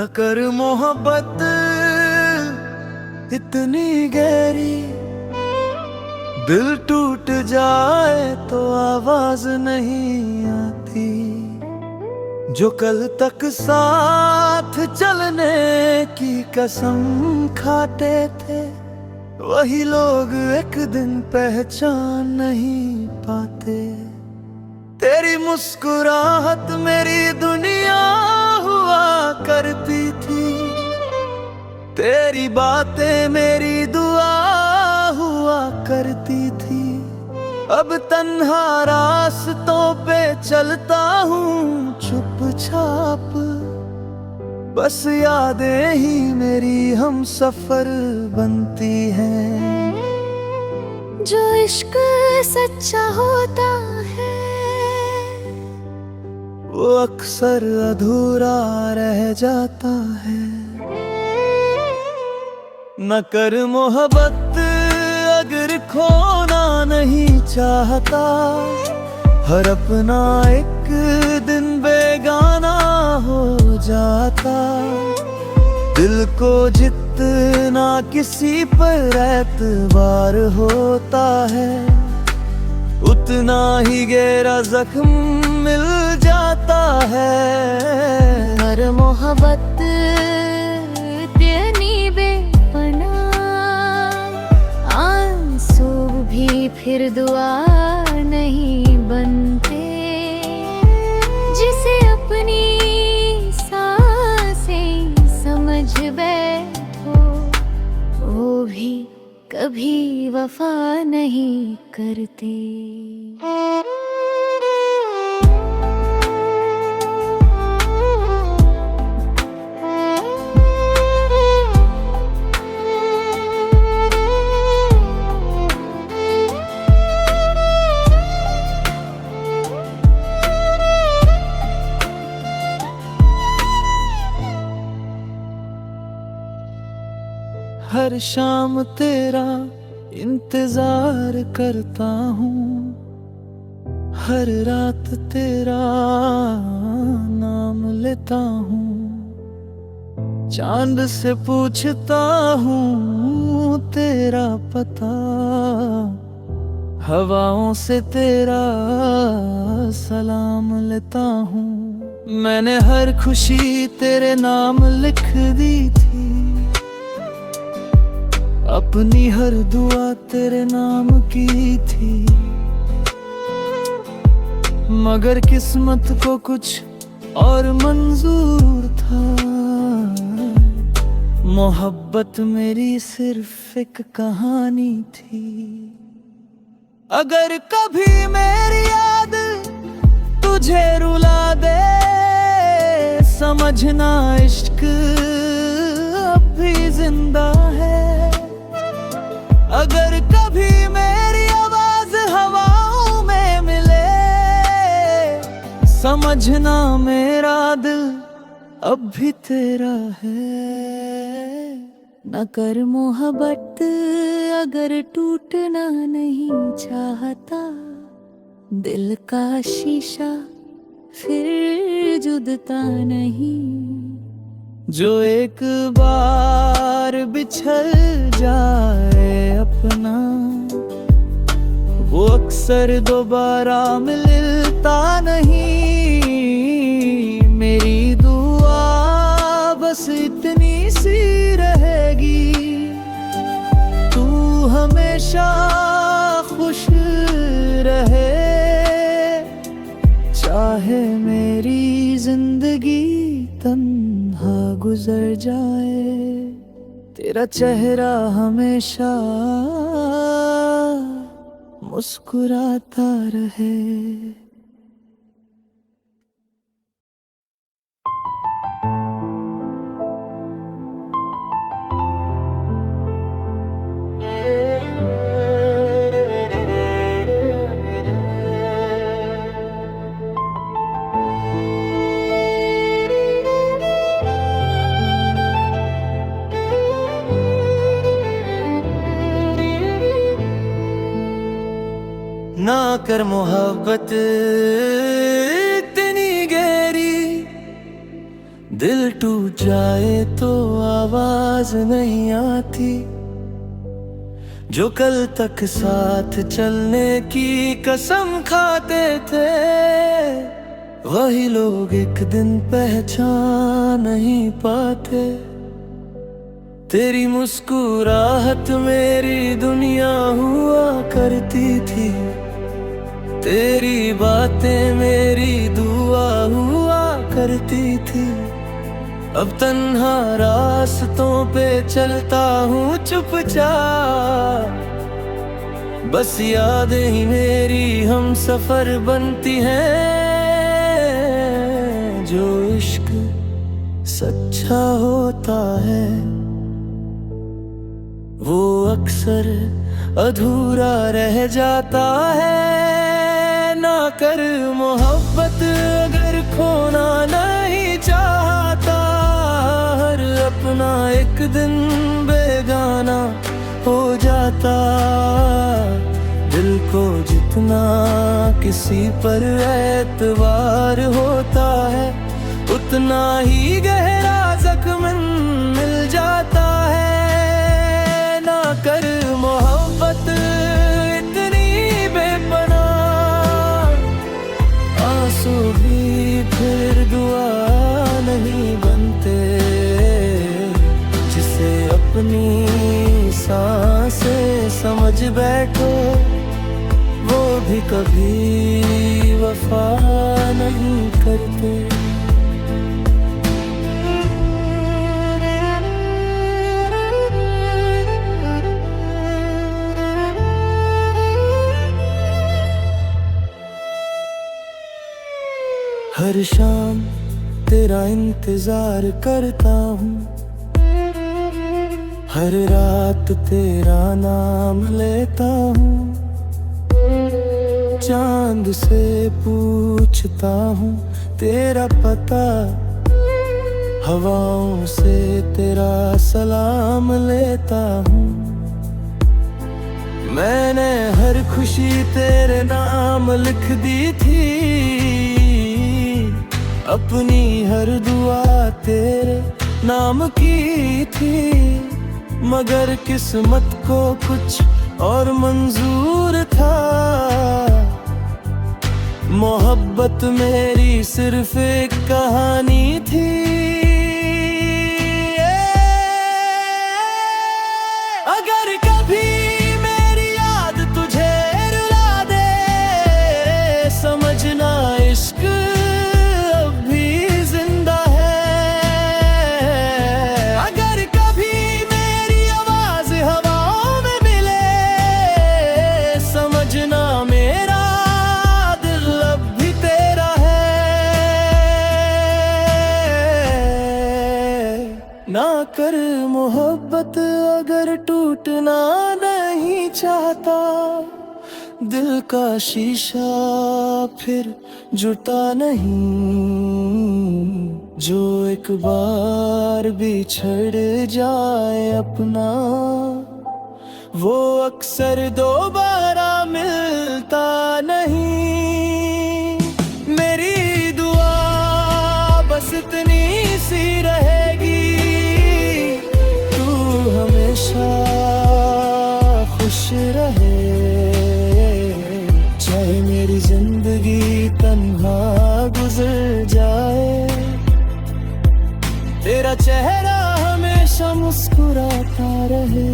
न कर मोहब्बत इतनी गहरी, दिल टूट जाए तो आवाज नहीं आती। जो कल तक साथ चलने की कसम खाते थे, वही लोग एक दिन पहचान नहीं पाते। तेरी मुस्कुराहट मेरी दुनिया हुआ करती थी, तेरी बातें मेरी दुआ हुआ करती थी। अब तन्हा रास्तों पे चलता हूँ चुपचाप, बस यादें ही मेरी हम सफर बनती हैं। जो इश्क सच्चा होता है वो अक्सर अधूरा रह जाता है। न कर मोहब्बत अगर खोना नहीं चाहता, हर अपना एक दिन बेगाना हो जाता। दिल को जितना किसी पर एतबार होता है, उतना ही गहरा जख्म मिल जाता है। हर मोहब्बत इतनी बेपनाह, आंसू भी फिर दुआ नहीं बनते। जिसे अपनी सांसें समझ बैठो, वो भी कभी वफा नहीं करते। हर शाम तेरा इंतजार करता हूँ, हर रात तेरा नाम लेता हूँ। चांद से पूछता हूँ तेरा पता, हवाओं से तेरा सलाम लेता हूँ। मैंने हर खुशी तेरे नाम लिख दी थी, अपनी हर दुआ तेरे नाम की थी। मगर किस्मत को कुछ और मंजूर था, मोहब्बत मेरी सिर्फ एक कहानी थी। अगर कभी मेरी याद तुझे रुला दे, समझना इश्क अब भी जिंदा है। अगर कभी मेरी आवाज हवाओं में मिले, समझना मेरा दिल अब भी तेरा है। न कर मोहब्बत अगर टूटना नहीं चाहता, दिल का शीशा फिर जुदता नहीं। जो एक बार बिछल जाए अपना, वो अक्सर दोबारा मिलता नहीं। मेरी दुआ बस इतनी सी रहेगी, तू हमेशा खुश रहे। चाहे मेरी जिंदगी तन्हा गुजर जाए, तेरा चेहरा हमेशा मुस्कुराता रहे। ना कर मोहब्बत इतनी गहरी, दिल टूट जाए तो आवाज नहीं आती, जो कल तक साथ चलने की कसम खाते थे, वही लोग एक दिन पहचान नहीं पाते। तेरी मुस्कुराहट मेरी दुनिया हुआ करती थी, तेरी बातें मेरी दुआ हुआ करती थी। अब तन्हा रास्तों पे चलता हूँ चुपचाप, बस यादें ही मेरी हम सफर बनती हैं। जो इश्क सच्चा होता है वो अक्सर अधूरा रह जाता है। ना कर मोहब्बत अगर खोना नहीं चाहता, हर अपना एक दिन बेगाना हो जाता। दिल को जितना किसी पर एतबार होता है, उतना ही गहरा जख्म मिल जाता है। ना कर मोहब्बत इतनी बेपनाह, आंसू भी फिर दुआ नहीं बनते। जिसे अपनी सांसें समझ बैठो, वो भी कभी वफा नहीं करते। हर शाम तेरा इंतजार करता हूँ, हर रात तेरा नाम लेता हूँ। चांद से पूछता हूँ तेरा पता, हवाओं से तेरा सलाम लेता हूँ। मैंने हर खुशी तेरे नाम लिख दी थी, अपनी हर दुआ तेरे नाम की थी। मगर किस्मत को कुछ और मंजूर था, मोहब्बत मेरी सिर्फ एक कहानी थी। अगर कभी मेरी याद तुझे रुला दे, समझना इश्क अब भी जिंदा है। अगर कभी मेरी आवाज हवाओं में मिले, समझना मेरा दिल अब भी तेरा है। ना कर मोहब्बत अगर टूटना नहीं चाहता, दिल का शीशा फिर जुटा नहीं। जो एक बार बिछड़ जाए अपना, वो अक्सर दोबारा मिलता नहीं। मेरी दुआ बस इतनी सी रहेगी, तू हमेशा खुश रहे। चाहे मेरी जिंदगी तन्हा गुजर जाए, तेरा चेहरा हमेशा मुस्कुराता रहे।